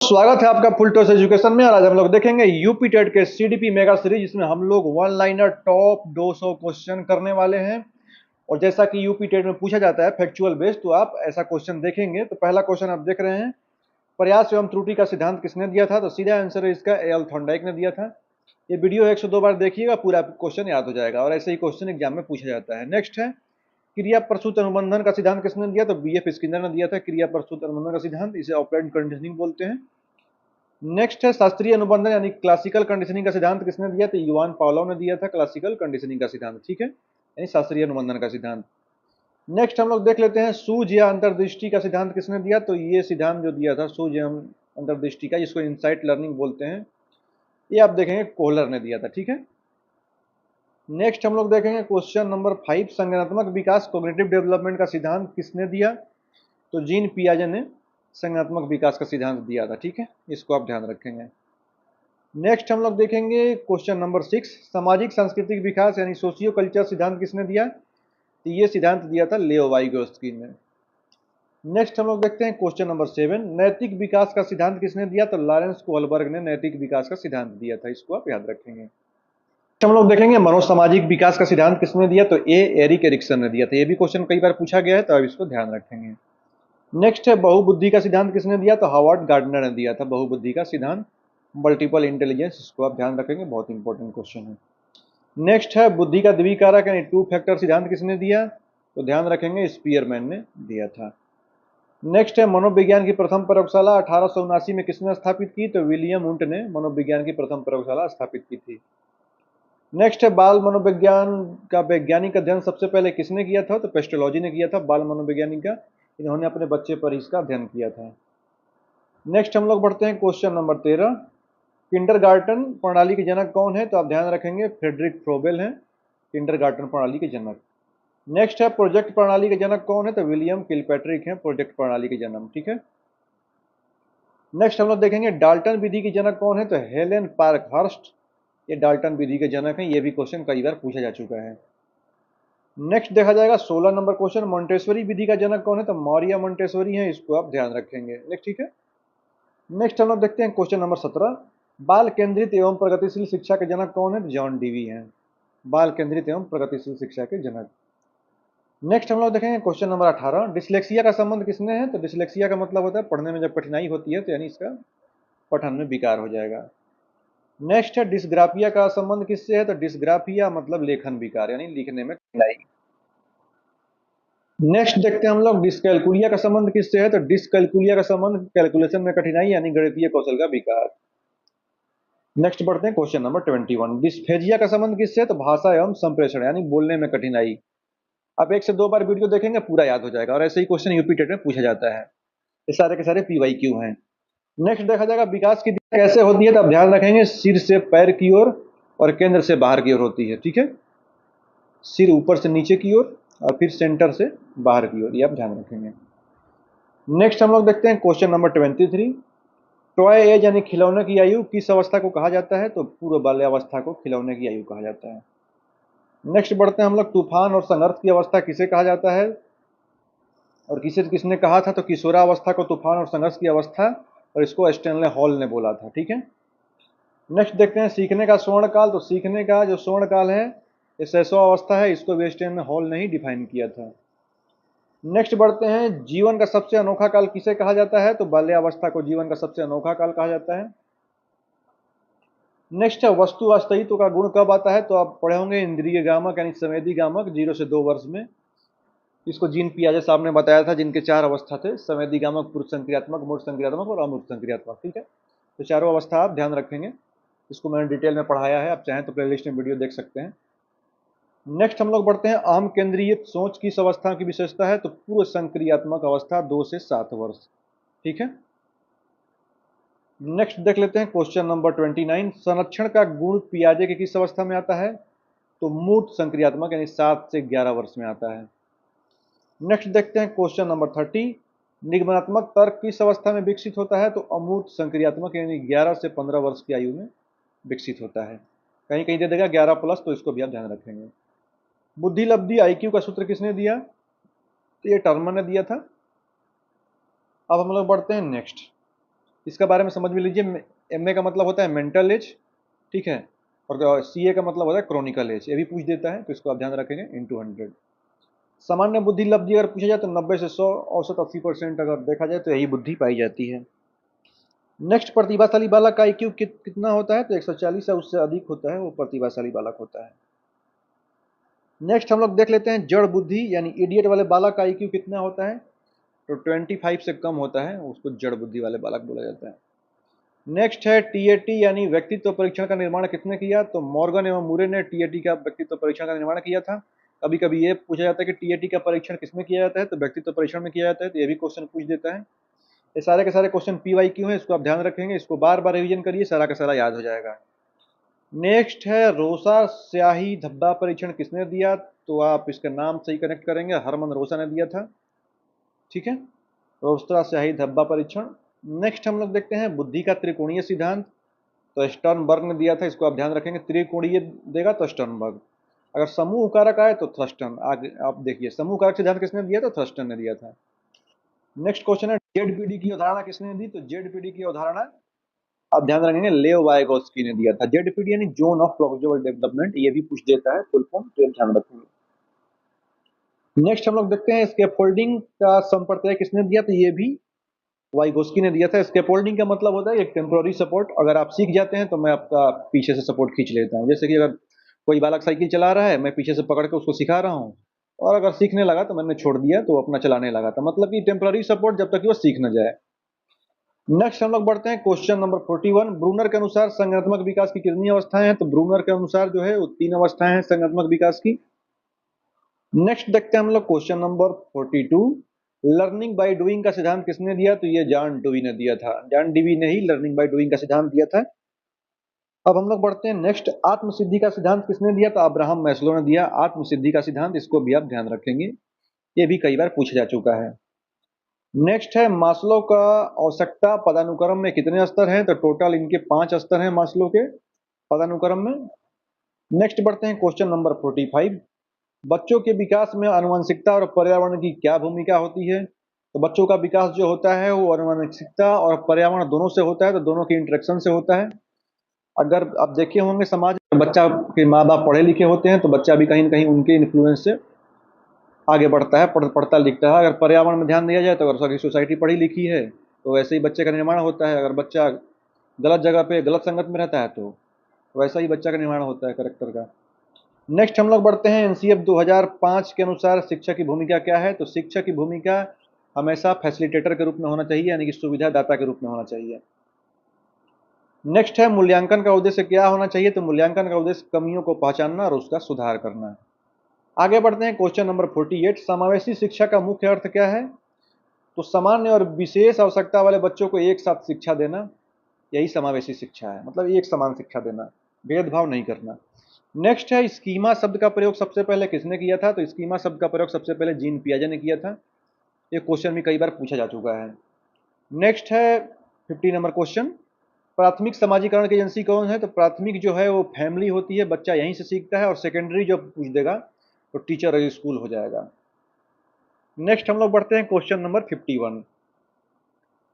स्वागत है आपका फुल टॉस एजुकेशन में। और आज हम लोग देखेंगे यूपी टेट के सीडीपी मेगा सीरीज, जिसमें हम लोग वन लाइनर टॉप 200 क्वेश्चन करने वाले हैं। और जैसा कि यूपी टेट में पूछा जाता है फैक्चुअल बेस्ड, तो आप ऐसा क्वेश्चन देखेंगे। तो पहला क्वेश्चन आप देख रहे हैं, प्रयास एवं त्रुटि का सिद्धांत किसने दिया था? तो सीधा आंसर है इसका एल थॉर्नडाइक ने दिया था। ये वीडियो 102 बार देखिएगा, पूरा क्वेश्चन याद हो जाएगा। और ऐसे ही क्वेश्चन एग्जाम में पूछा जाता है। नेक्स्ट है, क्रिया प्रसूत अनुबंधन का सिद्धांत किसने दिया? तो बीएफ स्किनर ने दिया था क्रिया प्रसूत अनुबंधन का सिद्धांत। इसे ऑपरेंट कंडीशनिंग बोलते हैं। नेक्स्ट है, शास्त्रीय अनुबंधन यानी क्लासिकल कंडीशनिंग का सिद्धांत किसने दिया? तो युवान पावलोव ने दिया था क्लासिकल कंडीशनिंग का सिद्धांत। ठीक है, यानी शास्त्रीय अनुबंधन का सिद्धांत। नेक्स्ट हम लोग देख लेते हैं, सूझ या अंतर्दृष्टि का सिद्धांत किसने दिया? तो ये सिद्धांत जो दिया था सूझ या अंतर्दृष्टि का, जिसको इनसाइट लर्निंग बोलते हैं, ये आप देखेंगे कोहलर ने दिया था। ठीक है। नेक्स्ट हम लोग देखेंगे क्वेश्चन नंबर 5, संज्ञानात्मक विकास कॉग्निटिव डेवलपमेंट का सिद्धांत किसने दिया? तो जीन पियाजे ने संज्ञानात्मक विकास का सिद्धांत दिया था। ठीक है, इसको आप ध्यान रखेंगे। नेक्स्ट हम लोग देखेंगे क्वेश्चन नंबर 6, सामाजिक सांस्कृतिक विकास यानी सोशियो कल्चर सिद्धांत किसने दिया? तो ये सिद्धांत दिया था लेओ वाइगोत्स्की ने। नेक्स्ट हम लोग देखते हैं क्वेश्चन नंबर 7, नैतिक विकास का सिद्धांत किसने दिया? तो लॉरेंस कोहलबर्ग ने नैतिक विकास का सिद्धांत दिया था। इसको आप याद रखेंगे। हम लोग देखेंगे मनोसामाजिक विकास का सिद्धांत किसने दिया? तो एरिक एरिक्सन ने दिया था। ये भी क्वेश्चन कई बार पूछा गया है, तो आप इसको ध्यान रखेंगे। नेक्स्ट है, बहुबुद्धि का सिद्धांत किसने दिया? तो हावर्ड गार्डनर ने दिया था बहुबुद्धि का सिद्धांत, मल्टीपल इंटेलिजेंस। इसको आप ध्यान रखेंगे, बहुत इंपॉर्टेंट क्वेश्चन है। नेक्स्ट है, बुद्धि का द्विकारक यानी टू फैक्टर सिद्धांत किसने दिया? तो ध्यान रखेंगे, स्पीयरमैन ने दिया था। नेक्स्ट है, मनोविज्ञान की प्रथम प्रयोगशाला 1879 में किसने स्थापित की? तो विलियम वुंट ने मनोविज्ञान की प्रथम प्रयोगशाला स्थापित की थी। नेक्स्ट है, बाल मनोविज्ञान का वैज्ञानिक अध्ययन सबसे पहले किसने किया था? तो पेस्टोलॉजी ने किया था बाल मनोवैज्ञानिक का। इन्होंने अपने बच्चे पर इसका अध्ययन किया था। नेक्स्ट हम लोग बढ़ते हैं क्वेश्चन नंबर 13, किंडरगार्टन प्रणाली के जनक कौन है? तो आप ध्यान रखेंगे, फ्रेडरिक फ्रोबेल हैं किंडरगार्टन प्रणाली के जनक। नेक्स्ट है, प्रोजेक्ट प्रणाली के जनक कौन है? तो विलियम किलपैट्रिक हैं प्रोजेक्ट प्रणाली के जनक। ठीक है। नेक्स्ट हम लोग देखेंगे, डाल्टन विधि की जनक कौन है? तो हेलेन पार्कहर्स्ट, ये डाल्टन विधि के जनक हैं। ये भी क्वेश्चन कई बार पूछा जा चुका है। नेक्स्ट देखा जाएगा 16 नंबर क्वेश्चन, मोंटेसरी विधि का जनक कौन है? तो मौर्य मोंटेसरी है। इसको आप ध्यान रखेंगे। नेक्स्ट, ठीक है। नेक्स्ट हम लोग देखते हैं क्वेश्चन नंबर 17, बाल केंद्रित एवं प्रगतिशील शिक्षा के जनक कौन है? तो जॉन डीवी हैं, बाल केंद्रित एवं प्रगतिशील शिक्षा के जनक। नेक्स्ट हम लोग देखेंगे क्वेश्चन नंबर 18, डिसलेक्सिया का संबंध किसने है? तो डिसलेक्सिया का मतलब होता है पढ़ने में जब कठिनाई होती है, तो यानी इसका पठन में विकार हो जाएगा। नेक्स्ट है, डिस्ग्राफिया का संबंध किससे है? तो डिस्ग्राफिया मतलब लेखन विकार, यानी लिखने में कठिनाई। नेक्स्ट देखते हैं हम लोग, डिस्कैलकुलिया का संबंध किससे है? तो डिस्कैलकुलिया का संबंध कैलकुलेशन में कठिनाई यानी गणितीय कौशल का विकार। नेक्स्ट बढ़ते हैं क्वेश्चन नंबर 21, डिस्फेजिया का संबंध किससे है? तो भाषा एवं संप्रेषण यानी बोलने में कठिनाई। आप 1 से 2 बार वीडियो देखेंगे, पूरा याद हो जाएगा। और ऐसे ही क्वेश्चन यूपी टेट में पूछा जाता है। ये सारे के सारे पीवाईक्यू हैं। नेक्स्ट देखा जाएगा, विकास की दिशा कैसे होती है? तो आप ध्यान रखेंगे, सिर से पैर की ओर और केंद्र से बाहर की ओर होती है। ठीक है, सिर ऊपर से नीचे की ओर और फिर सेंटर से बाहर की ओर, ये आप ध्यान रखेंगे। नेक्स्ट हम लोग देखते हैं क्वेश्चन नंबर 23, टॉय एज यानी खिलौने की आयु किस अवस्था को कहा जाता है? तो पूर्व बाल्यावस्था को खिलौने की आयु कहा जाता है। नेक्स्ट बढ़ते हैं हम लोग, तूफान और संघर्ष की अवस्था किसे कहा जाता है? और किसने कहा था? तो किशोरावस्था को तूफान और संघर्ष की अवस्था, और इसको स्टैनले हॉल ने बोला था। ठीक है। नेक्स्ट देखते हैं, सीखने का स्वर्ण काल। तो सीखने का जो स्वर्ण काल है, ये शैशव अवस्था है। इसको भी स्टैनले हॉल ने ही डिफाइन किया था। नेक्स्ट बढ़ते हैं, जीवन का सबसे अनोखा काल किसे कहा जाता है? तो बाल्यावस्था को जीवन का सबसे अनोखा काल कहा जाता है। नेक्स्ट है, वस्तु अस्थायित्व का गुण कब आता है? तो आप पढ़े होंगे, इंद्रिय गामक यानी संवेदी गामक 0 से 2 वर्ष में। इसको जीन पियाजे साहब ने बताया था, जिनके 4 अवस्था थे, संवेदी गामक, पूर्व संक्रियात्मक, मूर्त संक्रियात्मक और अमूर्त संक्रियात्मक। ठीक है, तो चारों अवस्था आप ध्यान रखेंगे। इसको मैंने डिटेल में पढ़ाया है, आप चाहें तो प्लेलिस्ट में वीडियो देख सकते हैं। नेक्स्ट हम लोग बढ़ते हैं, आम केंद्रित सोच किस अवस्था की विशेषता है? तो पूर्व संक्रियात्मक अवस्था 2 से 7 वर्ष। ठीक है। नेक्स्ट देख लेते हैं क्वेश्चन नंबर 29, संरक्षण का गुण पियाजे के किस अवस्था में आता है? तो मूर्त संक्रियात्मक यानी 7 से 11 वर्ष में आता है। नेक्स्ट देखते हैं क्वेश्चन नंबर 30, निगमनात्मक तर्क किस अवस्था में विकसित होता है? तो अमूर्त संक्रियात्मक यानी 11 से 15 वर्ष की आयु में विकसित होता है। कहीं कहीं दे देगा 11 प्लस, तो इसको भी आप ध्यान रखेंगे। बुद्धि लब्धि आईक्यू का सूत्र किसने दिया? तो ये टर्मन ने दिया था। अब हम लोग बढ़ते हैं नेक्स्ट, इसका बारे में समझ में लीजिए। एमए का मतलब होता है मेंटल एज, ठीक है, और सीए का मतलब होता है क्रॉनिकल एज, ये भी पूछ देता है, तो इसको आप ध्यान रखेंगे इंटू 100। सामान्य बुद्धि लब्धि अगर पूछा जाए तो 90 से 100, औसत 80% अगर देखा जाए तो यही बुद्धि पाई जाती है। नेक्स्ट, प्रतिभाशाली बालक का IQ कितना होता है, तो 140 या उससे अधिक होता है, वो प्रतिभाशाली बालक होता है। नेक्स्ट हम लोग देख लेते हैं जड़ बुद्धि यानी इडियट वाले बालक का IQ कितना होता है, तो 25 से कम होता है, उसको जड़ बुद्धि वाले बालक बोला जाता है। नेक्स्ट है TAT यानी व्यक्तित्व परीक्षण का निर्माण किसने किया, तो मॉर्गन एवं मुरे ने TAT का व्यक्तित्व परीक्षण का निर्माण किया था। कभी कभी ये पूछा जाता है कि TAT का परीक्षण किसमें किया जाता है, तो व्यक्तित्व परीक्षण में किया जाता है, तो ये भी क्वेश्चन पूछ देता है। ये सारे के सारे क्वेश्चन PYQ हैं, इसको आप ध्यान रखेंगे, इसको बार बार रिवीजन करिए, सारा का सारा याद हो जाएगा। नेक्स्ट है रोसा स्याही धब्बा परीक्षण किसने दिया, तो आप इसका नाम सही कनेक्ट करेंगे, हरमन रोसा ने दिया था, ठीक है, रोस्ता स्याही धब्बा परीक्षण। नेक्स्ट हम लोग देखते हैं बुद्धि का त्रिकोणीय सिद्धांत, तो स्टर्नबर्ग ने दिया था, इसको आप ध्यान रखेंगे, त्रिकोणीय देगा तो स्टर्नबर्ग। अगर समूह कारक आए तो थ्रस्टन, आगे आप देखिए समूह कारक सिद्धांत किसने दिया, तो थ्रस्टन ने दिया था। नेक्स्ट क्वेश्चन है जेडपीडी की अवधारणा किसने दी, तो जेडपीडी की अवधारणा आप ध्यान रखेंगे लेव वाइगोस्की ने दिया था। जेडपीडी यानी जोन ऑफ प्रोग्रेसिव डेवलपमेंट, ये भी पूछ देता है फुल फॉर्म, तो ध्यान रखेंगे। नेक्स्ट हम लोग देखते हैं स्कैफोल्डिंग का संप्रत्यय किसने दिया, तो ये भी वाइगोस्की ने दिया था। स्कैफोल्डिंग का मतलब होता है एक टेम्पोररी सपोर्ट, अगर आप सीख जाते हैं तो मैं आपका पीछे से सपोर्ट खींच लेता हूँ। जैसे कि अगर कोई बालक साइकिल चला रहा है, मैं पीछे से पकड़ के उसको सिखा रहा हूँ, और अगर सीखने लगा तो मैंने छोड़ दिया तो वो अपना चलाने लगा था, मतलब कि टेम्पोररी सपोर्ट जब तक कि वो सीख न जाए। नेक्स्ट हम लोग बढ़ते हैं क्वेश्चन नंबर 41। ब्रूनर के अनुसार संज्ञानात्मक विकास की कितनी अवस्थाएं हैं, तो ब्रूनर के अनुसार जो है वो 3 अवस्थाएं हैं संज्ञानात्मक विकास की। नेक्स्ट देखते हैं हम लोग question number 42। Learning by doing का सिद्धांत किसने दिया, तो ये जॉन डुवी ने दिया था, जॉन डुवी ने ही लर्निंग बाय डूइंग का सिद्धांत दिया था। अब हम लोग बढ़ते हैं नेक्स्ट, आत्मसिद्धि का सिद्धांत किसने दिया, तो अब्राहम मैस्लो ने दिया आत्मसिद्धि का सिद्धांत, इसको भी आप ध्यान रखेंगे, ये भी कई बार पूछा जा चुका है। नेक्स्ट है मास्लो का आवश्यकता पदानुक्रम में कितने स्तर हैं, तो टोटल इनके 5 स्तर हैं मास्लो के पदानुक्रम में। नेक्स्ट बढ़ते हैं क्वेश्चन नंबर 45। बच्चों के विकास में आनुवंशिकता और पर्यावरण की क्या भूमिका होती है, तो बच्चों का विकास जो होता है वो आनुवंशिकता और पर्यावरण दोनों से होता है, तो दोनों के इंटरेक्शन से होता है। अगर आप देखे होंगे समाज में बच्चा के माँ बाप पढ़े लिखे होते हैं तो बच्चा भी कहीं ना कहीं उनके इन्फ्लुएंस से आगे बढ़ता है, पढ़ता लिखता है। अगर पर्यावरण में ध्यान दिया जाए तो अगर सारी सोसाइटी पढ़ी लिखी है तो वैसे ही बच्चे का निर्माण होता है। अगर बच्चा गलत जगह पे गलत संगत में रहता है तो वैसा ही बच्चा का निर्माण होता है करेक्टर का। नेक्स्ट हम लोग बढ़ते हैं NCF 2005 के अनुसार शिक्षक की भूमिका क्या है, तो शिक्षक की भूमिका हमेशा फैसिलिटेटर के रूप में होना चाहिए, यानी कि सुविधा दाता के रूप में होना चाहिए। नेक्स्ट है मूल्यांकन का उद्देश्य क्या होना चाहिए, तो मूल्यांकन का उद्देश्य कमियों को पहचानना और उसका सुधार करना। आगे बढ़ते हैं क्वेश्चन नंबर 48। समावेशी शिक्षा का मुख्य अर्थ क्या है, तो सामान्य और विशेष आवश्यकता वाले बच्चों को एक साथ शिक्षा देना, यही समावेशी शिक्षा है, मतलब एक समान शिक्षा देना, भेदभाव नहीं करना। नेक्स्ट है स्कीमा शब्द का प्रयोग सबसे पहले किसने किया था, तो स्कीमा शब्द का प्रयोग सबसे पहले जीन पियाजे ने किया था, ये क्वेश्चन भी कई बार पूछा जा चुका है। नेक्स्ट है 50 नंबर क्वेश्चन, प्राथमिक समाजीकरण की एजेंसी कौन है, तो प्राथमिक जो है वो फैमिली होती है, बच्चा यहीं से सीखता है, और सेकेंडरी जो पूछ देगा तो टीचर और स्कूल हो जाएगा। नेक्स्ट हम लोग बढ़ते हैं क्वेश्चन नंबर 51।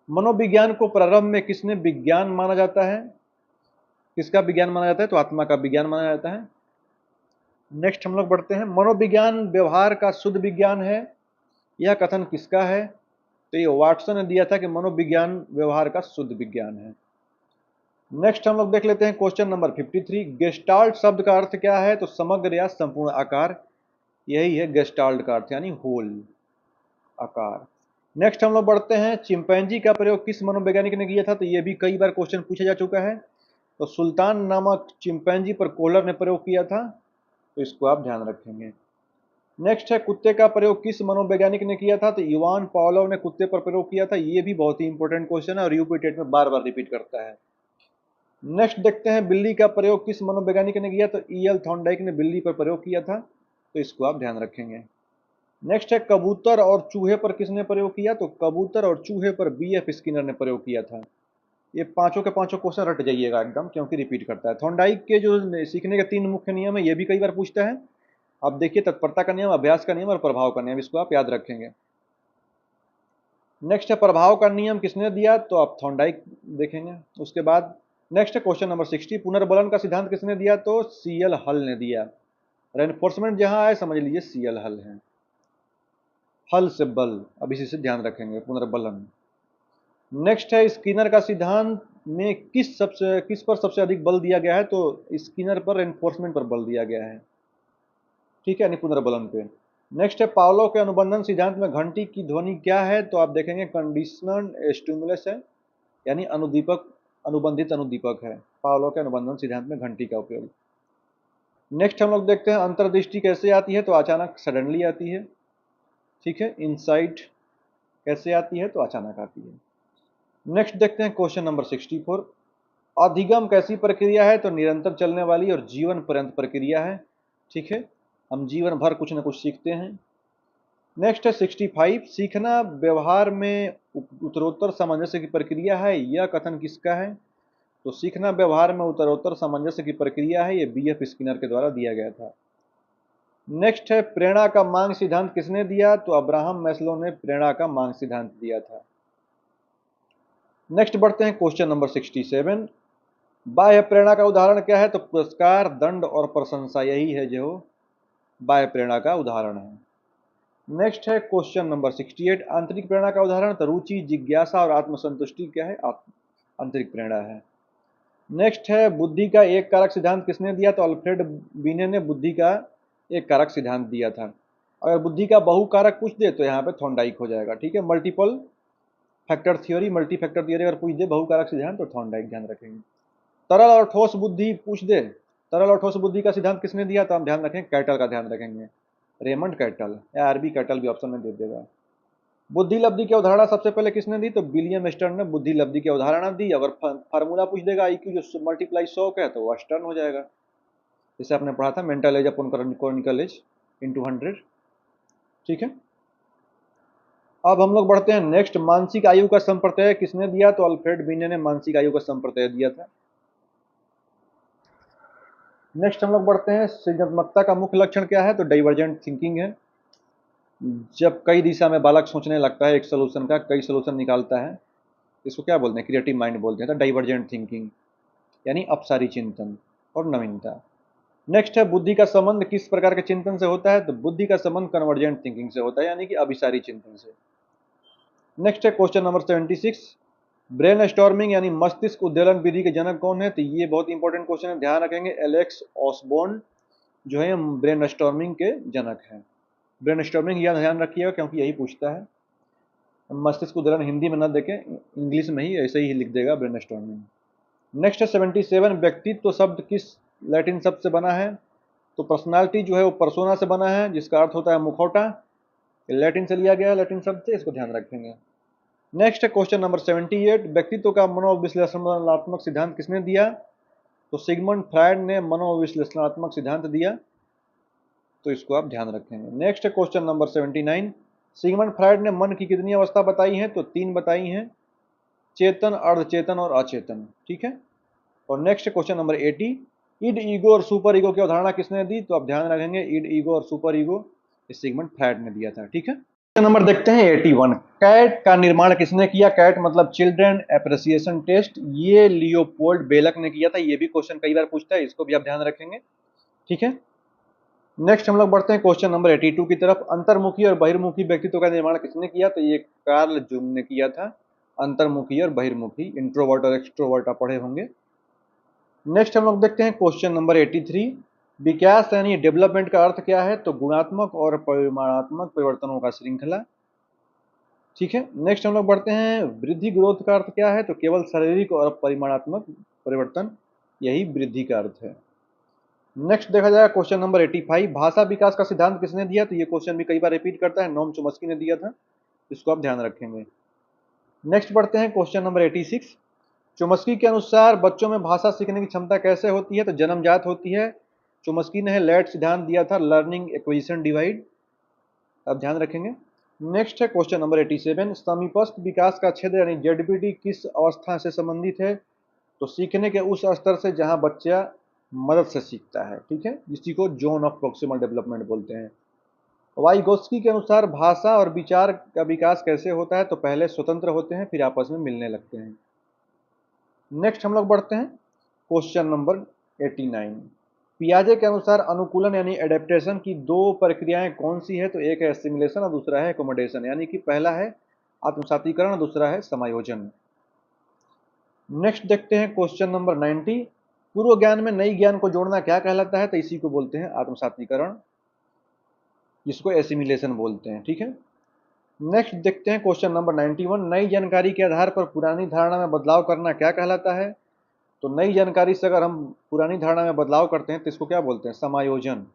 मनोविज्ञान को प्रारंभ में किसने विज्ञान माना जाता है, किसका विज्ञान माना जाता है, तो आत्मा का विज्ञान माना जाता है। नेक्स्ट हम लोग बढ़ते हैं, मनोविज्ञान व्यवहार का शुद्ध विज्ञान है, यह कथन किसका है, तो ये वाटसन ने दिया था कि मनोविज्ञान व्यवहार का शुद्ध विज्ञान है। नेक्स्ट हम लोग देख लेते हैं क्वेश्चन नंबर 53। गेस्टाल्ट शब्द का अर्थ क्या है, तो समग्र या संपूर्ण आकार, यही है गेस्टाल्ट का अर्थ, यानी होल आकार। नेक्स्ट हम लोग बढ़ते हैं, चिंपैंजी का प्रयोग किस मनोवैज्ञानिक ने किया था, तो ये भी कई बार क्वेश्चन पूछा जा चुका है, तो सुल्तान नामक चिंपैंजी पर कोहलर ने प्रयोग किया था, तो इसको आप ध्यान रखेंगे। नेक्स्ट है कुत्ते का प्रयोग किस मनोवैज्ञानिक ने किया था, तो इवान पावलोव ने कुत्ते पर प्रयोग किया था, ये भी बहुत ही इंपॉर्टेंट क्वेश्चन है और यूपी टेट में बार बार रिपीट करता है। नेक्स्ट देखते हैं बिल्ली का प्रयोग किस मनोवैज्ञानिक ने किया, तो EL थॉर्नडाइक ने बिल्ली पर प्रयोग किया था, तो इसको आप ध्यान रखेंगे। नेक्स्ट है कबूतर और चूहे पर किसने प्रयोग किया, तो कबूतर और चूहे पर BF स्किनर ने प्रयोग किया था। ये पांचों के पांचों क्वेश्चन रट जाइएगा एकदम, क्योंकि रिपीट करता है। थॉर्नडाइक के जो सीखने के 3 मुख्य नियम है, ये भी कई बार पूछता है। अब देखिए तत्परता का नियम, अभ्यास का नियम और प्रभाव का नियम, इसको आप याद रखेंगे। नेक्स्ट है प्रभाव का नियम किसने दिया, तो आप थॉर्नडाइक देखेंगे। उसके बाद नेक्स्ट है क्वेश्चन नंबर 60, पुनर्बलन का सिद्धांत किसने दिया? तो सीएल हल ने दिया। रेनफोर्समेंट जहां है समझ लीजिए सीएल हल है। हल से बल, अब इसी से ध्यान रखेंगे, पुनर्बलन। नेक्स्ट है स्किनर का सिद्धांत में किस पर सबसे अधिक बल दिया गया है? तो स्किनर पर रेनफोर्समेंट पर बल दिया गया है, ठीक है, यानी पुनर्बलन पे। नेक्स्ट है पावलोव के अनुबंधन सिद्धांत में घंटी की ध्वनि क्या है? तो आप देखेंगे कंडीशनल स्टिमुलस है, यानी अनुदीपक, अनुबंधित अनुदीपक है। पावलोव के अनुबंधन सिद्धांत में घंटी का उपयोग। नेक्स्ट हम लोग देखते हैं अंतर्दृष्टि कैसे आती है? तो अचानक, सडनली आती है, ठीक है। इनसाइट कैसे आती है? तो अचानक आती है। नेक्स्ट देखते हैं क्वेश्चन नंबर 64, अधिगम कैसी प्रक्रिया है? तो निरंतर चलने वाली और जीवन पर्यंत प्रक्रिया है, ठीक है। हम जीवन भर कुछ न कुछ सीखते हैं। नेक्स्ट है 65, सीखना व्यवहार में उत्तरोत्तर सामंजस्य की प्रक्रिया है, यह कथन किसका है? तो सीखना व्यवहार में उत्तरोत्तर सामंजस्य की प्रक्रिया है, यह बीएफ स्किनर के द्वारा दिया गया था। नेक्स्ट है प्रेरणा का मांग सिद्धांत किसने दिया? तो अब्राहम मैस्लो ने प्रेरणा का मांग सिद्धांत दिया था। नेक्स्ट बढ़ते हैं क्वेश्चन नंबर 67, बाह्य प्रेरणा का उदाहरण क्या है? तो पुरस्कार, दंड और प्रशंसा, यही है जो बाह्य प्रेरणा का उदाहरण है। नेक्स्ट है क्वेश्चन नंबर 68, आंतरिक प्रेरणा का उदाहरण? तो रुचि, जिज्ञासा और आत्मसंतुष्टि क्या है? आंतरिक प्रेरणा है। नेक्स्ट है बुद्धि का एक कारक सिद्धांत किसने दिया? तो अल्फ्रेड बीने ने बुद्धि का एक कारक सिद्धांत दिया था। अगर बुद्धि का बहुकारक पूछ दे तो यहाँ पे थॉर्नडाइक हो जाएगा, ठीक है। Multiple factor theory, multi factor theory अगर पूछ दे बहुकारक सिद्धांत तो थॉर्नडाइक, ध्यान रखेंगे। तरल और ठोस बुद्धि पूछ दे, तरल और ठोस बुद्धि का सिद्धांत किसने दिया? तो हम ध्यान रखेंगे कैटल का ध्यान रखेंगे, रेमंड कैटल, या आरबी कैटल भी ऑप्शन में दे देगा। बुद्धि लब्धि की अवधारणा सबसे पहले किसने दी? तो विलियम स्टर्न ने बुद्धि लब्धि की अवधारणा दी। अगर फार्मूला पूछ देगा आईक्यू जो मल्टीप्लाई 100 का है तो वो स्टर्न हो जाएगा। जैसे आपने पढ़ा था मेंटल एज अपॉन कॉनिकल एज इंटू 100, ठीक है। अब हम लोग बढ़ते हैं नेक्स्ट, मानसिक आयु का संप्रत्यय किसने दिया? तो अल्फ्रेड बीने ने मानसिक आयु का संप्रत्यय दिया था। नेक्स्ट हम लोग बढ़ते हैं सृजनात्मकता का मुख्य लक्षण क्या है? तो डाइवर्जेंट थिंकिंग है। जब कई दिशा में बालक सोचने लगता है, एक सोल्यूशन का कई सोल्यूशन निकालता है, इसको क्या बोलते हैं? क्रिएटिव माइंड बोलते हैं। तो डाइवर्जेंट थिंकिंग यानी अपसारी चिंतन और नवीनता। नेक्स्ट है बुद्धि का संबंध किस प्रकार के चिंतन से होता है? तो बुद्धि का संबंध कन्वर्जेंट थिंकिंग से होता है, यानी कि अभिसारी चिंतन से। नेक्स्ट है क्वेश्चन नंबर 76, ब्रेन स्टॉर्मिंग यानी मस्तिष्क उद्वेलन विधि के जनक कौन है? तो ये बहुत इंपॉर्टेंट क्वेश्चन है, ध्यान रखेंगे। एलेक्स ऑसबॉर्न जो है ब्रेन स्टॉर्मिंग के जनक हैं। ब्रेन स्टॉर्मिंग यह ध्यान रखिएगा क्योंकि यही पूछता है। मस्तिष्क उद्वेलन हिंदी में न देखें, इंग्लिश में ही ऐसे ही लिख देगा ब्रेन स्टॉर्मिंग। नेक्स्ट है 77, व्यक्तित्व शब्द किस लैटिन शब्द से बना है? तो पर्सनालिटी जो है वो पर्सोना से बना है, जिसका अर्थ होता है मुखौटा। लैटिन से लिया गया है, लैटिन शब्द से, इसको ध्यान रखेंगे। नेक्स्ट है क्वेश्चन नंबर 78, व्यक्तित्व का मनोविश्लेषणात्मक सिद्धांत किसने दिया? तो सिगमंड फ्रायड ने मनोविश्लेषणात्मक सिद्धांत दिया, तो इसको आप ध्यान रखेंगे। नेक्स्ट है क्वेश्चन नंबर 79, सिगमंड फ्रायड ने मन की कितनी अवस्था बताई है? तो 3 बताई हैं, चेतन, अर्धचेतन और अचेतन, ठीक है। और next question number 80, id, ego और सुपर ईगो की अवधारणा किसने दी? तो आप ध्यान रखेंगे इड, ईगो और सुपर ईगो सिगमंड फ्रायड ने दिया था, ठीक है। नंबर देखते हैं 81, कैट का निर्माण किसने किया? कैट मतलब चिल्ड्रन एप्रिसिएशन टेस्ट, ये लियोपोल्ड बेलक ने किया था। ये भी क्वेश्चन कई बार पूछता है, इसको भी आप ध्यान रखेंगे, ठीक है। नेक्स्ट हम लोग बढ़ते हैं क्वेश्चन नंबर 82 की तरफ, अंतर्मुखी और बहिर्मुखी व्यक्तित्व का निर्माण किसने किया? तो ये कार्ल जुंग ने किया था। अंतर्मुखी और बहिर्मुखी, इंट्रोवर्ट और एक्सट्रोवर्ट आप पढ़े होंगे। नेक्स्ट हम लोग देखते हैं क्वेश्चन नंबर 83, विकास यानी डेवलपमेंट का अर्थ क्या है? तो गुणात्मक और परिमाणात्मक परिवर्तनों का श्रृंखला, ठीक है। नेक्स्ट हम लोग बढ़ते हैं वृद्धि, ग्रोथ का अर्थ क्या है? तो केवल शारीरिक और परिमाणात्मक परिवर्तन, यही वृद्धि का अर्थ है। नेक्स्ट देखा जाएगा क्वेश्चन नंबर 85, भाषा विकास का सिद्धांत किसने दिया? तो ये क्वेश्चन भी कई बार रिपीट करता है, नोम चोम्स्की ने दिया था, इसको आप ध्यान रखेंगे। नेक्स्ट बढ़ते हैं क्वेश्चन नंबर 86, चोम्स्की के अनुसार बच्चों में भाषा सीखने की क्षमता कैसे होती है? तो जन्मजात होती है। चोम्स्की ने लैट सिद्धांत दिया था, लर्निंग एक्विजिशन डिवाइड, आप ध्यान रखेंगे। नेक्स्ट है क्वेश्चन नंबर 87, समीपस्थ विकास का क्षेत्र यानी जेडपीटी किस अवस्था से संबंधित है? तो सीखने के उस स्तर से जहां बच्चा मदद से सीखता है, ठीक है, जिसी को जोन ऑफ प्रोक्सिमल डेवलपमेंट बोलते हैं। वाइगोत्स्की के अनुसार भाषा और विचार का विकास कैसे होता है? तो पहले स्वतंत्र होते हैं, फिर आपस में मिलने लगते हैं। नेक्स्ट हम लोग बढ़ते हैं क्वेश्चन नंबर 89। पियाजे के अनुसार अनुकूलन यानी एडेप्टेशन की दो प्रक्रियाएं कौन सी है? तो एक है एसिमिलेशन और दूसरा है एकोमोडेशन, यानी कि पहला है आत्मसातीकरण और दूसरा है समायोजन। नेक्स्ट देखते हैं क्वेश्चन नंबर 90। पूर्व ज्ञान में नई ज्ञान को जोड़ना क्या कहलाता है? तो इसी को बोलते हैं आत्मसातीकरण, जिसको एसिमिलेशन बोलते हैं। ठीक है। नेक्स्ट देखते हैं क्वेश्चन नंबर 91। नई जानकारी के आधार पर पुरानी धारणा में बदलाव करना क्या कहलाता है? तो नई जानकारी से अगर हम पुरानी धारणा में बदलाव करते हैं तो इसको क्या बोलते हैं? समायोजन।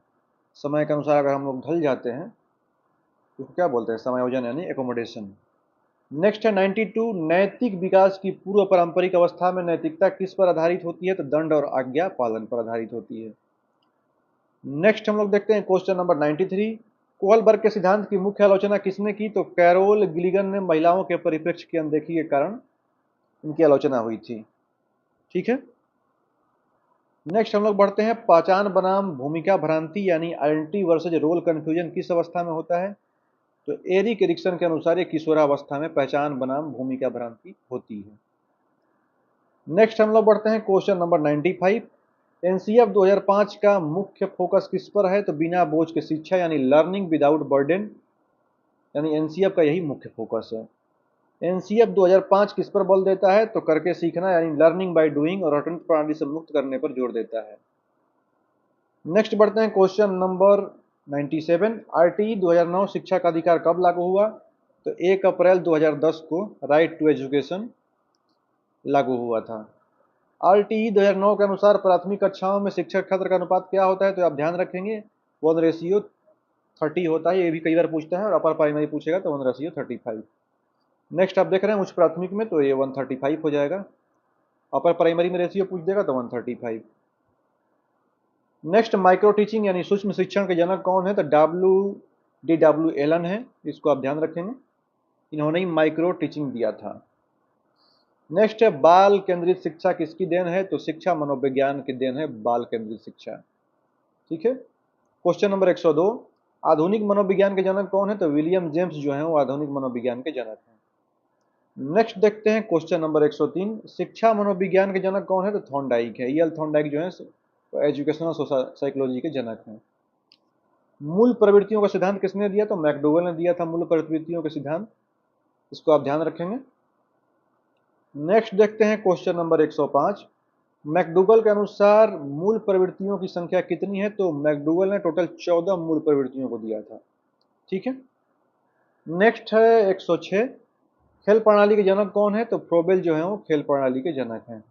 समय के अनुसार अगर हम लोग ढल जाते हैं तो इसको क्या बोलते हैं? समायोजन यानी एकोमोडेशन। नेक्स्ट है 92। नैतिक विकास की पूर्व पारंपरिक अवस्था में नैतिकता किस पर आधारित होती है? तो दंड और आज्ञा पालन पर आधारित होती है। नेक्स्ट हम लोग देखते हैं क्वेश्चन नंबर 93। कोहलबर्ग के सिद्धांत की मुख्य आलोचना किसने की? तो कैरोल गिलिगन ने महिलाओं के परिप्रेक्ष्य की अनदेखी के कारण इनकी आलोचना हुई थी। ठीक है। नेक्स्ट हम लोग बढ़ते हैं पहचान बनाम भूमिका भ्रांति यानी आइडेंटिटी वर्सेज रोल कंफ्यूजन किस अवस्था में होता है? तो एरिक एरिक्सन के अनुसार ये किशोरावस्था में पहचान बनाम भूमिका भ्रांति होती है। नेक्स्ट हम लोग बढ़ते हैं क्वेश्चन नंबर 95। एनसीएफ 2005 का मुख्य फोकस किस पर है? तो बिना बोझ के शिक्षा यानी लर्निंग विदाउट बर्डन, यानी एनसीएफ का यही मुख्य फोकस है। एनसीएफ 2005 किस पर बल देता है? तो करके सीखना यानी लर्निंग बाय डूइंग और अटेंट प्रणाली से मुक्त करने पर जोर देता है। नेक्स्ट बढ़ते हैं क्वेश्चन नंबर 97। आरटीई 2009 शिक्षा का अधिकार कब लागू हुआ? तो 1 अप्रैल 2010 को राइट टू एजुकेशन लागू हुआ था। आरटीई 2009 के अनुसार प्राथमिक कक्षाओं में शिक्षक छात्र का अनुपात क्या होता है? तो आप ध्यान रखेंगे 1:30 होता है, ये भी कई बार पूछता है, और अपर प्राइमरी पूछेगा तो 1:35। नेक्स्ट आप देख रहे हैं उच्च प्राथमिक में तो ये 135 हो जाएगा, अपर प्राइमरी में रेशियो पूछ देगा तो 135। नेक्स्ट माइक्रो टीचिंग यानी सूक्ष्म शिक्षण के जनक कौन है? तो डब्ल्यू एलन है, इसको आप ध्यान रखेंगे, इन्होंने ही माइक्रो टीचिंग दिया था। नेक्स्ट है बाल केंद्रित शिक्षा किसकी देन है? तो शिक्षा मनोविज्ञान की देन है, बाल केंद्रित शिक्षा। ठीक है। Question number 102। आधुनिक मनोविज्ञान के जनक कौन है? तो विलियम जेम्स जो है वो आधुनिक मनोविज्ञान के जनक हैं। नेक्स्ट देखते हैं क्वेश्चन नंबर 103। शिक्षा मनोविज्ञान के जनक कौन है? तो थॉर्नडाइक है, ईएल थॉर्नडाइक जो है तो एजुकेशनल साइकोलॉजी के जनक हैं। मूल प्रवृत्तियों का सिद्धांत किसने दिया? तो मैकडोगल ने दिया था मूल प्रवृत्तियों का सिद्धांत, इसको आप ध्यान रखेंगे। नेक्स्ट देखते हैं क्वेश्चन नंबर 105। मैकडोगल के अनुसार मूल प्रवृत्तियों की संख्या कितनी है? तो मैकडोगल ने टोटल 14 मूल प्रवृत्तियों को दिया था। ठीक है। नेक्स्ट है 106। खेल प्रणाली के जनक कौन है? तो फ्रोबेल जो है वो खेल प्रणाली के जनक हैं।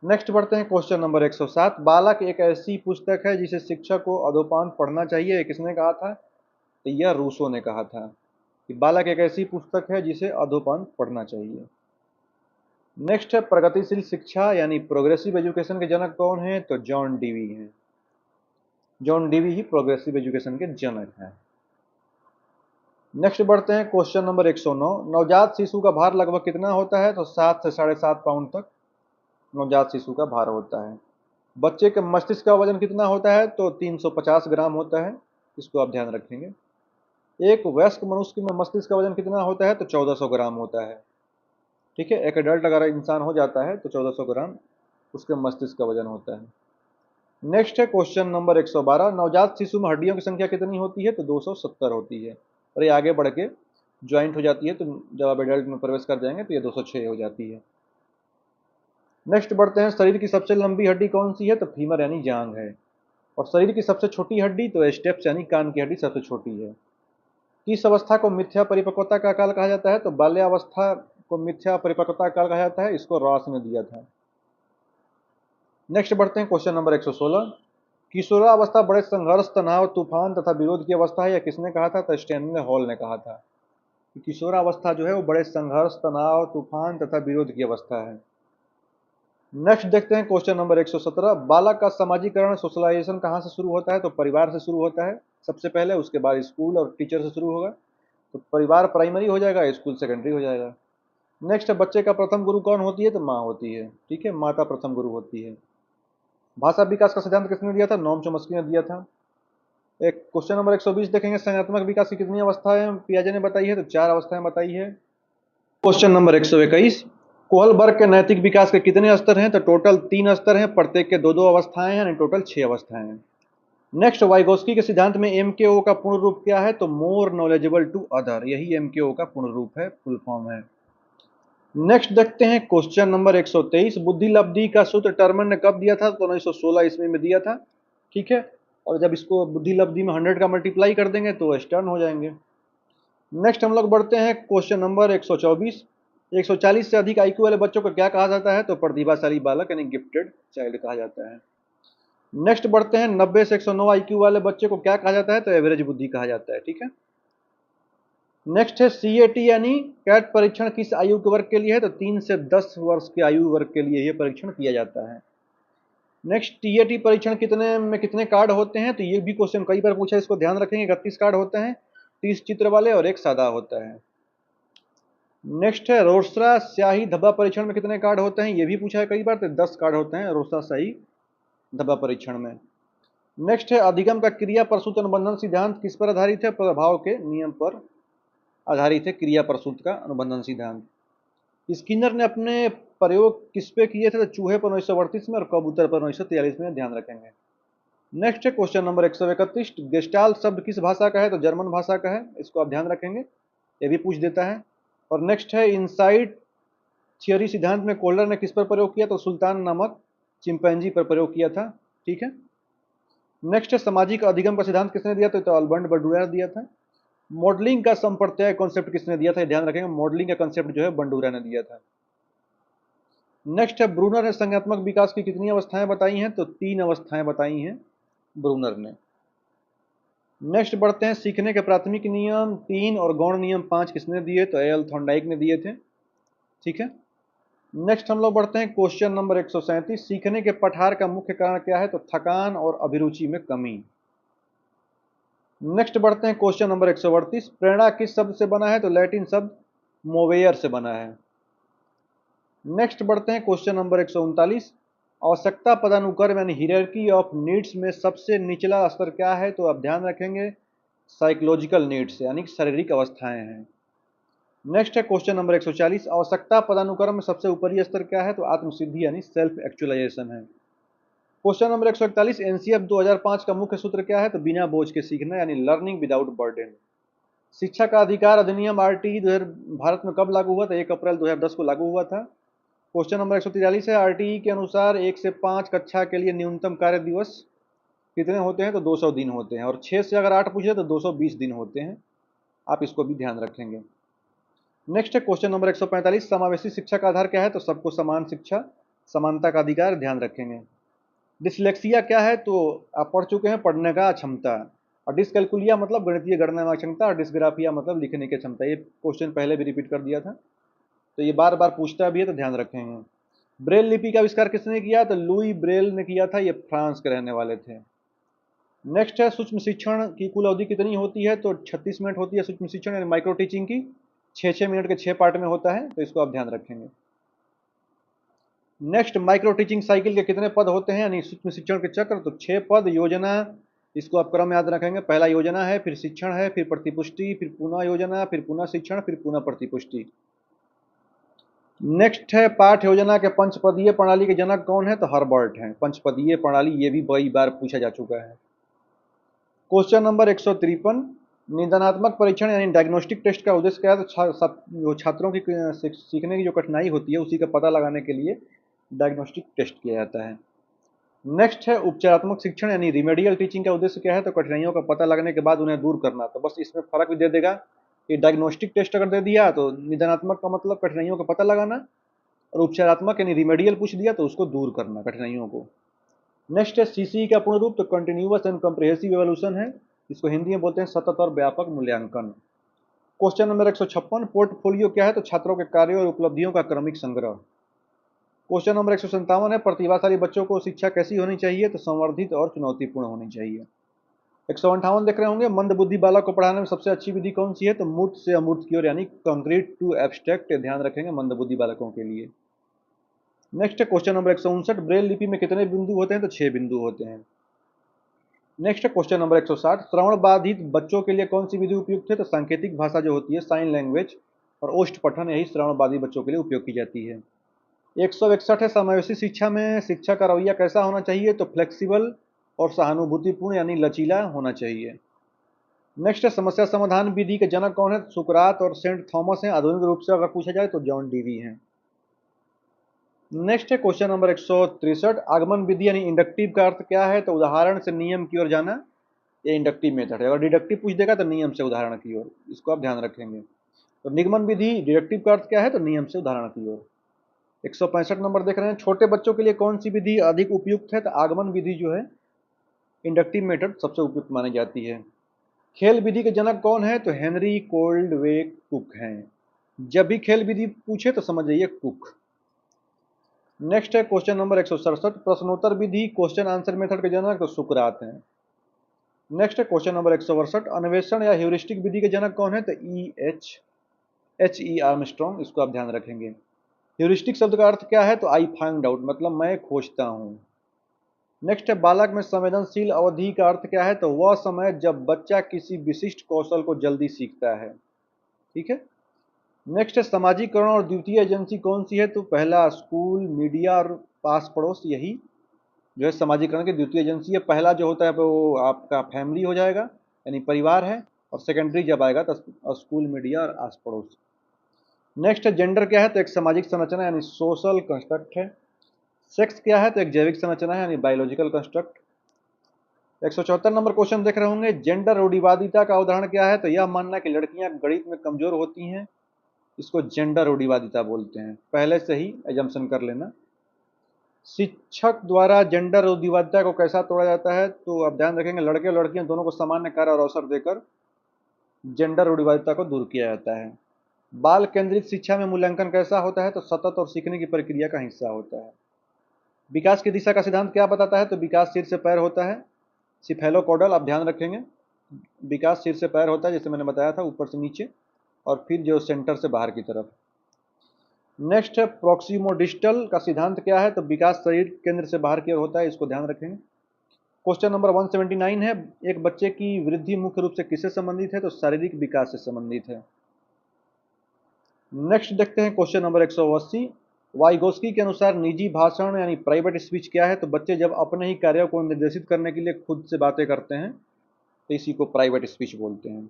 नेक्स्ट बढ़ते हैं क्वेश्चन नंबर 107। बालक एक ऐसी पुस्तक है जिसे शिक्षक को अधोपान पढ़ना चाहिए, किसने कहा था? तो यह रूसो ने कहा था कि बालक एक ऐसी पुस्तक है जिसे अधोपान पढ़ना चाहिए। नेक्स्ट है प्रगतिशील शिक्षा यानी प्रोग्रेसिव एजुकेशन के जनक कौन है? तो जॉन डीवी हैं, जॉन डीवी ही प्रोग्रेसिव एजुकेशन के जनक हैं। नेक्स्ट बढ़ते हैं क्वेश्चन नंबर 109। नवजात शिशु का भार लगभग कितना होता है? तो 7 से 7.5 पाउंड तक नवजात शिशु का भार होता है। बच्चे के मस्तिष्क का वजन कितना होता है? तो 350 ग्राम होता है, इसको आप ध्यान रखेंगे। एक वयस्क मनुष्य में मस्तिष्क का वजन कितना होता है? तो 1400 ग्राम होता है। ठीक है। एक एडल्ट अगर इंसान हो जाता है तो 1400 ग्राम उसके मस्तिष्क का वजन होता है। नेक्स्ट है क्वेश्चन नंबर 112। नवजात शिशु में हड्डियों की संख्या कितनी होती है? तो 270 होती है, और ये आगे बढ़ के ज्वाइंट हो जाती है, तो जब आप एडल्ट में प्रवेश कर जाएंगे तो ये 206 हो जाती है। नेक्स्ट बढ़ते हैं, शरीर की सबसे लंबी हड्डी कौन सी है? तो फीमर यानी जांघ है। और शरीर की सबसे छोटी हड्डी तो स्टेप्स यानी कान की हड्डी सबसे छोटी है। किस अवस्था को मिथ्या परिपक्वता का काल कहा जाता है? तो बाल्यावस्था को मिथ्या परिपक्वता काल कहा जाता है, इसको रॉस ने दिया था। नेक्स्ट बढ़ते हैं क्वेश्चन नंबर 116। किशोरावस्था बड़े संघर्ष, तनाव, तूफान तथा विरोध की अवस्था है, या किसने कहा था? तो स्टैनले हॉल ने कहा था कि किशोरावस्था जो है वो बड़े संघर्ष, तनाव, तूफान तथा विरोध की अवस्था है। नेक्स्ट देखते हैं क्वेश्चन नंबर 117। बालक का समाजीकरण सोशलाइजेशन कहाँ से शुरू होता है? तो परिवार से शुरू होता है सबसे पहले, उसके बाद स्कूल और टीचर से शुरू होगा। तो परिवार प्राइमरी हो जाएगा, स्कूल सेकेंडरी हो जाएगा। नेक्स्ट बच्चे का प्रथम गुरु कौन होती है? तो माँ होती है। ठीक है, माता प्रथम गुरु होती है। भाषा विकास का सिद्धांत किसने दिया था? नोम चॉम्स्की ने दिया था। एक क्वेश्चन नंबर 120 देखेंगे, संज्ञानात्मक विकास की कितनी अवस्थाएं पियाजे ने बताई है? तो 4 अवस्थाएं बताई है। Question number 121। कोहलबर्ग के नैतिक विकास के कितने स्तर हैं? तो टोटल 3 स्तर हैं, प्रत्येक के 2-2 अवस्थाएं हैं, यानी टोटल 6 अवस्थाएं हैं। नेक्स्ट, वाइगोस्की के सिद्धांत में MKO का पूर्ण रूप क्या है? तो मोर नॉलेजेबल टू अदर, यही MKO का पूर्ण रूप है, फुल फॉर्म है। नेक्स्ट देखते हैं क्वेश्चन नंबर 123, बुद्धि लब्धि का सूत्र टर्मन ने कब दिया था? तो 1916 ईस्वी में दिया था, ठीक है। और जब इसको बुद्धि लब्धि में 100 का मल्टीप्लाई कर देंगे तो स्टर्न हो जाएंगे। नेक्स्ट हम लोग बढ़ते हैं क्वेश्चन नंबर 124, 140 से अधिक IQ वाले बच्चों को क्या कहा जाता है? तो प्रतिभाशाली बालक यानी गिफ्टेड चाइल्ड कहा जाता है। नेक्स्ट बढ़ते हैं, 90 से 109 IQ वाले बच्चे को क्या कहा जाता है? तो एवरेज बुद्धि कहा जाता है, ठीक है। नेक्स्ट है CAT यानी कैट परीक्षण किस आयु के वर्ग के लिए है? तो 3 से 10 वर्ष के आयु वर्ग के लिए यह परीक्षण किया जाता है। नेक्स्ट, TAT परीक्षण कितने कार्ड होते हैं? तो ये भी क्वेश्चन कई बार पूछा है, इसको ध्यान रखेंगे। 31 कार्ड होते हैं, 30 चित्र वाले और 1 सादा होता है। नेक्स्ट है रोस्रा स्याही धब्बा परीक्षण में कितने कार्ड होते हैं? ये भी पूछा है कई बार, तो 10 कार्ड होते हैं रोस्रा स्याही धब्बा परीक्षण में। नेक्स्ट है अधिगम का क्रिया प्रसूत अनुबंधन सिद्धांत किस पर आधारित है? प्रभाव के नियम पर आधारित है क्रिया प्रसूत का अनुबंधन सिद्धांत। स्किनर ने अपने प्रयोग किस पे किए थे? तो चूहे पर 1938 में और कबूतर पर 1943 में, ध्यान रखेंगे। नेक्स्ट है क्वेश्चन नंबर 131, गेस्टाल्ट शब्द किस भाषा का है? तो जर्मन भाषा का है, इसको आप ध्यान रखेंगे, ये भी पूछ देता है। और नेक्स्ट है इनसाइट थियोरी सिद्धांत में कोल्डर ने किस पर प्रयोग किया? तो सुल्तान नामक चिंपैंजी पर प्रयोग किया था, ठीक है। नेक्स्ट है सामाजिक अधिगम का सिद्धांत किसने दिया? तो अल्बर्ट बंडूरा दिया था। मॉडलिंग का संप्रत्यय कॉन्सेप्ट किसने दिया था? ध्यान रखेंगे, मॉडलिंग का कॉन्सेप्ट जो है बंडूरा ने दिया था। नेक्स्ट है ब्रूनर ने संज्ञात्मक विकास की कितनी अवस्थाएं बताई हैं? तो 3 अवस्थाएं बताई हैं ब्रूनर ने। नेक्स्ट बढ़ते हैं, सीखने के प्राथमिक नियम 3 और गौण नियम 5 किसने दिए? तो एल थॉर्नडाइक ने दिए थे, ठीक है। नेक्स्ट हम लोग बढ़ते हैं क्वेश्चन नंबर 137, सीखने के पठार का मुख्य कारण क्या है? तो थकान और अभिरुचि में कमी। नेक्स्ट बढ़ते हैं क्वेश्चन नंबर 138, प्रेरणा किस शब्द से बना है? तो लैटिन शब्द मोवेयर से बना है। नेक्स्ट बढ़ते हैं क्वेश्चन नंबर 139, आवश्यकता पदानुक्रम यानी हियरार्की ऑफ नीड्स में सबसे निचला स्तर क्या है? तो आप ध्यान रखेंगे साइकोलॉजिकल नीड्स यानी शारीरिक अवस्थाएं हैं। नेक्स्ट है क्वेश्चन नंबर 140, आवश्यकता पदानुक्रम में सबसे ऊपरी स्तर क्या है? तो आत्मसिद्धि यानी सेल्फ एक्चुअलाइजेशन है। क्वेश्चन नंबर 141, एनसीएफ 2005 का मुख्य सूत्र क्या है? तो बिना बोझ के सीखना यानी लर्निंग विदाउट बर्डन। शिक्षा का अधिकार अधिनियम आरटीई भारत में कब लागू हुआ था? 1 अप्रैल 2010 को लागू हुआ था। क्वेश्चन नंबर 143 है, आरटीई के अनुसार 1 से 5 कक्षा के लिए न्यूनतम कार्य दिवस कितने होते हैं? तो 200 दिन होते हैं, और 6 से अगर 8 पूछे तो 220 दिन होते हैं, आप इसको भी ध्यान रखेंगे। नेक्स्ट है क्वेश्चन नंबर 145, समावेशी शिक्षा का आधार क्या है? तो सबको समान शिक्षा, समानता का अधिकार, ध्यान रखेंगे। डिसलेक्सिया क्या है? तो आप पढ़ चुके हैं, पढ़ने का क्षमता। और डिसकैलकुलिया मतलब गणितीय गणना में क्षमता, और डिसग्राफिया मतलब लिखने की क्षमता। ये क्वेश्चन पहले भी रिपीट कर दिया था, तो ये बार बार पूछता भी है, तो ध्यान रखेंगे। ब्रेल लिपि का आविष्कार किसने किया? तो लुई ब्रेल ने किया था, ये फ्रांस के रहने वाले थे। नेक्स्ट है सूक्ष्म शिक्षण की कुल अवधि कितनी होती है? तो 36 मिनट होती है सूक्ष्म शिक्षण यानी माइक्रो टीचिंग की, 6-6 मिनट के 6 पार्ट में होता है, तो इसको आप ध्यान रखेंगे। नेक्स्ट, माइक्रो टीचिंग साइकिल के कितने पद होते हैं यानी सूक्ष्म शिक्षण के चक्र? तो 6 पद। योजना, इसको आप क्रम याद रखेंगे, पहला योजना है, फिर शिक्षण है, फिर प्रतिपुष्टि, फिर पुनः योजना, फिर पुनः शिक्षण, फिर पुनः प्रतिपुष्टि। नेक्स्ट है पाठ योजना के पंचपदीय प्रणाली के जनक कौन है? तो हर्बर्ट हैं। पंचपदीय प्रणाली ये भी कई बार पूछा जा चुका है। क्वेश्चन नंबर 153, निदानात्मक परीक्षण यानी डायग्नोस्टिक टेस्ट का उद्देश्य क्या है? तो छात्रों की सीखने की जो कठिनाई होती है उसी का पता लगाने के लिए डायग्नोस्टिक टेस्ट किया जाता है। नेक्स्ट है उपचारात्मक शिक्षण यानी रिमेडियल टीचिंग का उद्देश्य क्या है? तो कठिनाइयों का पता लगने के बाद उन्हें दूर करना। तो बस इसमें फर्क भी दे देगा कि डायग्नोस्टिक टेस्ट अगर दे दिया तो निदानात्मक का मतलब कठिनाइयों का पता लगाना, और उपचारात्मक यानी रिमेडियल पूछ दिया तो उसको दूर करना, कठिनाइयों को। नेक्स्ट है सीसी का पूर्ण रूप, तो कंटिन्यूअस एंड कम्प्रिहेंसिव इवोल्यूशन है, इसको हिंदी में बोलते हैं सतत और व्यापक मूल्यांकन। क्वेश्चन नंबर 156, पोर्टफोलियो क्या है? तो छात्रों के कार्यों और उपलब्धियों का क्रमिक संग्रह। क्वेश्चन नंबर 157 है, प्रतिभाशाली बच्चों को शिक्षा कैसी होनी चाहिए? तो संवर्धित और चुनौतीपूर्ण होनी चाहिए। 158 देख रहे होंगे, मंद बुद्धि बालक को पढ़ाने में सबसे अच्छी विधि कौन सी है? तो मूर्त से अमूर्त की ओर यानी कंक्रीट टू एब्स्ट्रैक्ट, ध्यान रखेंगे मंद बुद्धि बालकों के लिए। नेक्स्ट है क्वेश्चन नंबर 159, ब्रेल लिपि में कितने बिंदु होते हैं? तो 6 बिंदु होते हैं। नेक्स्ट है क्वेश्चन नंबर 160, श्रवण बाधित बच्चों के लिए कौन सी विधि उपयुक्त है? तो सांकेतिक भाषा जो होती है, साइन लैंग्वेज और ओष्ठ पठन, यही श्रवण बाधित बच्चों के लिए उपयोग की जाती है। 161 है समावेशी शिक्षा में शिक्षा का रवैया कैसा होना चाहिए, तो फ्लेक्सिबल और सहानुभूतिपूर्ण यानी लचीला होना चाहिए। नेक्स्ट है समस्या समाधान विधि के जनक कौन है, सुकरात और सेंट थॉमस हैं। आधुनिक रूप से अगर पूछा जाए तो जॉन डीवी हैं। नेक्स्ट है क्वेश्चन नंबर 163, आगमन विधि यानी इंडक्टिव का अर्थ क्या है, तो उदाहरण से नियम की ओर जाना, ये इंडक्टिव मेथड है। अगर डिडक्टिव पूछ देगा तो नियम से उदाहरण की ओर, इसको आप ध्यान रखेंगे। तो निगमन विधि डिडक्टिव का अर्थ क्या है, तो नियम से उदाहरण की ओर। 165 नंबर देख रहे हैं, छोटे बच्चों के लिए कौन सी विधि अधिक उपयुक्त है, तो आगमन विधि जो है इंडक्टिव मेथड सबसे उपयुक्त मानी जाती है। खेल विधि के जनक कौन है, तो हेनरी कोल्डवेक कुक हैं। जब भी खेल विधि पूछे तो समझ जाइए कुक। नेक्स्ट है क्वेश्चन नंबर 167, प्रश्नोत्तर विधि क्वेश्चन आंसर मेथड के जनक तो सुकरात हैं। नेक्स्ट है क्वेश्चन नंबर 168, अन्वेषण या ह्यूरिस्टिक विधि के जनक कौन है, तो एच ई आर्मस्ट्रॉन्ग, इसको आप ध्यान रखेंगे। ह्यूरिस्टिक शब्द का अर्थ क्या है, तो आई फाइंड आउट, मतलब मैं खोजता हूँ। नेक्स्ट है बालक में संवेदनशील अवधि का अर्थ क्या है, तो वह समय जब बच्चा किसी विशिष्ट कौशल को जल्दी सीखता है। ठीक है। नेक्स्ट है सामाजिकरण और द्वितीय एजेंसी कौन सी है, तो पहला स्कूल, मीडिया और पास पड़ोस, यही जो है सामाजिकरण की द्वितीय एजेंसी है। पहला जो होता है वो आपका फैमिली हो जाएगा यानी परिवार है, और सेकेंडरी जब आएगा तो स्कूल, मीडिया और आस पड़ोस। नेक्स्ट है जेंडर क्या है, तो एक सामाजिक संरचना यानी सोशल कंस्ट्रक्ट है। सेक्स क्या है, तो एक जैविक संरचना है यानी बायोलॉजिकल कंस्ट्रक्ट। 174 नंबर क्वेश्चन देख रहे होंगे, जेंडर रूढ़िवादिता का उदाहरण क्या है, तो यह मानना कि लड़कियां गणित में कमजोर होती हैं, इसको जेंडर रूढ़िवादिता बोलते हैं। पहले से ही एजम्पशन कर लेना। शिक्षक द्वारा जेंडर रूढ़िवादिता को कैसा तोड़ा जाता है, तो आप ध्यान रखेंगे लड़के और लड़कियां दोनों को सामान्य कार्य और अवसर देकर जेंडर रूढ़िवादिता को दूर किया जाता है। बाल केंद्रित शिक्षा में मूल्यांकन कैसा होता है, तो सतत और सीखने की प्रक्रिया का हिस्सा होता है। विकास की दिशा का सिद्धांत क्या बताता है, तो विकास सिर से पैर होता है, सिफेलोकॉडल, आप ध्यान रखेंगे। विकास सिर से पैर होता है, जैसे मैंने बताया था, ऊपर से नीचे और फिर जो सेंटर से बाहर की तरफ। नेक्स्ट है प्रोक्सीमोडिस्टल का सिद्धांत क्या है, तो विकास शरीर केंद्र से बाहर की ओर होता है, इसको ध्यान रखेंगे। क्वेश्चन नंबर 179 है, एक बच्चे की वृद्धि मुख्य रूप से किससे संबंधित है, तो शारीरिक विकास से संबंधित है। नेक्स्ट देखते हैं क्वेश्चन नंबर 180, वाइगोस्की के अनुसार निजी भाषण यानी प्राइवेट स्पीच क्या है, तो बच्चे जब अपने ही कार्यों को निर्देशित करने के लिए खुद से बातें करते हैं तो इसी को प्राइवेट स्पीच बोलते हैं।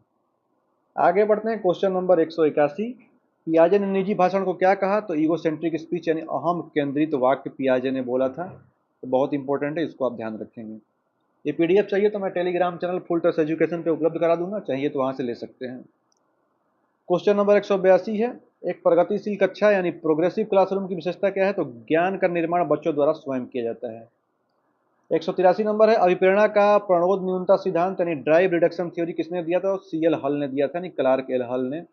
आगे बढ़ते हैं क्वेश्चन नंबर 181, पियाजे ने निजी भाषण को क्या कहा, तो ईगोसेंट्रिक स्पीच यानी अहम केंद्रित वाक्य पियाजे ने बोला था। तो बहुत इंपॉर्टेंट है, इसको आप ध्यान रखेंगे। ये पीडीएफ चाहिए तो मैं Telegram channel full touch education पे उपलब्ध करा दूंगा, चाहिए तो वहां से ले सकते हैं। क्वेश्चन नंबर 182 है, एक प्रगतिशील कक्षा यानी प्रोग्रेसिव क्लासरूम की विशेषता क्या है, तो ज्ञान का निर्माण बच्चों द्वारा स्वयं किया जाता है। 183 नंबर है, अभिप्रेरणा का प्रणोद न्यूनता सिद्धांत यानी ड्राइव रिडक्शन थ्योरी किसने दिया था, सीएल हल ने दिया था, यानी क्लार्क एल हल ने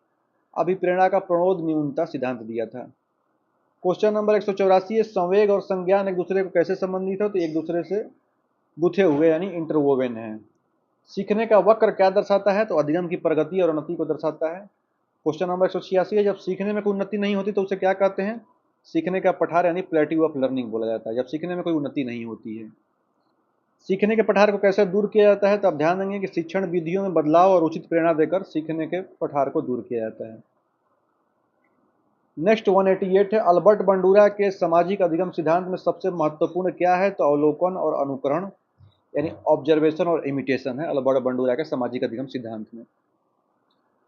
अभिप्रेरणा का प्रणोद न्यूनता सिद्धांत दिया था। क्वेश्चन नंबर 184 है, संवेग और संज्ञान एक दूसरे को कैसे संबंधित है, तो एक दूसरे से गुथे हुए यानी इंटरवोवेन है। सीखने का वक्र क्या दर्शाता है, तो अधिगम की प्रगति और उन्नति को दर्शाता है। क्वेश्चन नंबर 186 है, जब सीखने में कोई उन्नति नहीं होती तो उसे क्या कहते हैं, सीखने का पठार यानी प्लेट्यू ऑफ लर्निंग बोला जाता है, जब सीखने में कोई उन्नति नहीं होती है। सीखने के पठार को कैसे दूर किया जाता है, तो आप ध्यान देंगे कि शिक्षण विधियों में बदलाव और उचित प्रेरणा देकर सीखने के पठार को दूर किया जाता है। नेक्स्ट 188 है, अल्बर्ट बंडूरा के सामाजिक अधिगम सिद्धांत में सबसे महत्वपूर्ण क्या है, तो अवलोकन और अनुकरण यानी ऑब्जर्वेशन और इमिटेशन है अल्बर्ट बंडूरा के सामाजिक अधिगम सिद्धांत में।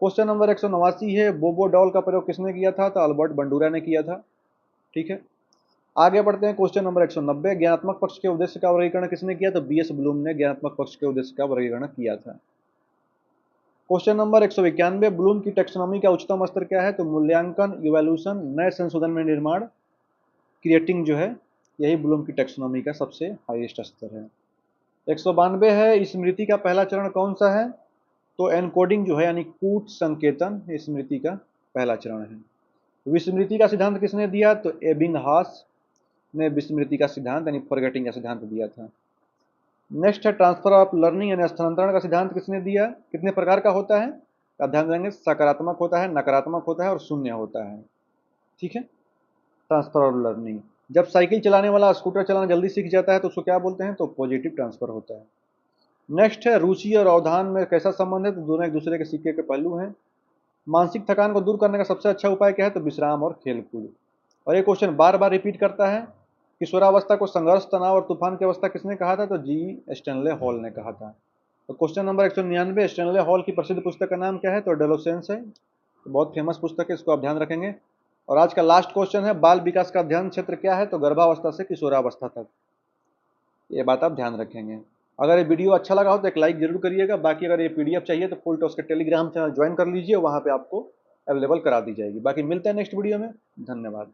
क्वेश्चन नंबर 189 है, बोबो डॉल का प्रयोग किसने किया था, तो अल्बर्ट बंडूरा ने किया था। ठीक है। आगे बढ़ते हैं क्वेश्चन नंबर 190, ज्ञानात्मक पक्ष के उद्देश्य का वर्गीकरण किसने किया, तो बीएस ब्लूम ने ज्ञानात्मक पक्ष के उद्देश्य का वर्गीकरण किया था। क्वेश्चन नंबर 191, ब्लूम की टेक्सोनॉमी का उच्चतम स्तर क्या है, तो मूल्यांकन, इवैल्यूएशन, नए संशोधन में निर्माण, क्रिएटिंग जो है, यही ब्लूम की टेक्सोनॉमी का सबसे हाईएस्ट स्तर है। 192 है, स्मृति का पहला चरण कौन सा है, तो एनकोडिंग जो है यानी कूट संकेतन स्मृति का पहला चरण है। विस्मृति का सिद्धांत किसने दिया, तो एबिंगहास ने विस्मृति का सिद्धांत यानी फॉरगेटिंग का सिद्धांत दिया था। नेक्स्ट है ट्रांसफर ऑफ लर्निंग यानी स्थानांतरण का सिद्धांत किसने दिया, कितने प्रकार का होता है, आप ध्यान देंगे सकारात्मक होता है, नकारात्मक होता है और शून्य होता है। ठीक है। ट्रांसफर ऑफ लर्निंग, जब साइकिल चलाने वाला स्कूटर चलाना जल्दी सीख जाता है तो उसको क्या बोलते हैं, तो पॉजिटिव ट्रांसफर होता है। नेक्स्ट है रुचि और अवधान में कैसा संबंध है, तो दोनों एक दूसरे के सिक्के के पहलू हैं। मानसिक थकान को दूर करने का सबसे अच्छा उपाय क्या है, तो विश्राम और खेलकूद। और ये क्वेश्चन बार बार रिपीट करता है। किशोरावस्था को संघर्ष, तनाव और तूफान की अवस्था किसने कहा था? तो जी स्टैनले हॉल ने कहा था। तो क्वेश्चन नंबर 199, स्टैनले हॉल की प्रसिद्ध पुस्तक का नाम क्या है? तो एडोलेसेंस है। तो बहुत फेमस पुस्तक है, इसको आप ध्यान रखेंगे। और आज का लास्ट क्वेश्चन है, बाल विकास का अध्ययन क्षेत्र क्या है? तो गर्भावस्था से किशोरावस्था तक। ये बात आप ध्यान रखेंगे। अगर ये वीडियो अच्छा लगा हो तो एक लाइक जरूर करिएगा। बाकी अगर ये पीडीएफ चाहिए तो फुल टॉस के टेलीग्राम चैनल ज्वाइन कर लीजिए, वहाँ पे आपको अवेलेबल करा दी जाएगी। बाकी मिलते हैं नेक्स्ट वीडियो में। धन्यवाद।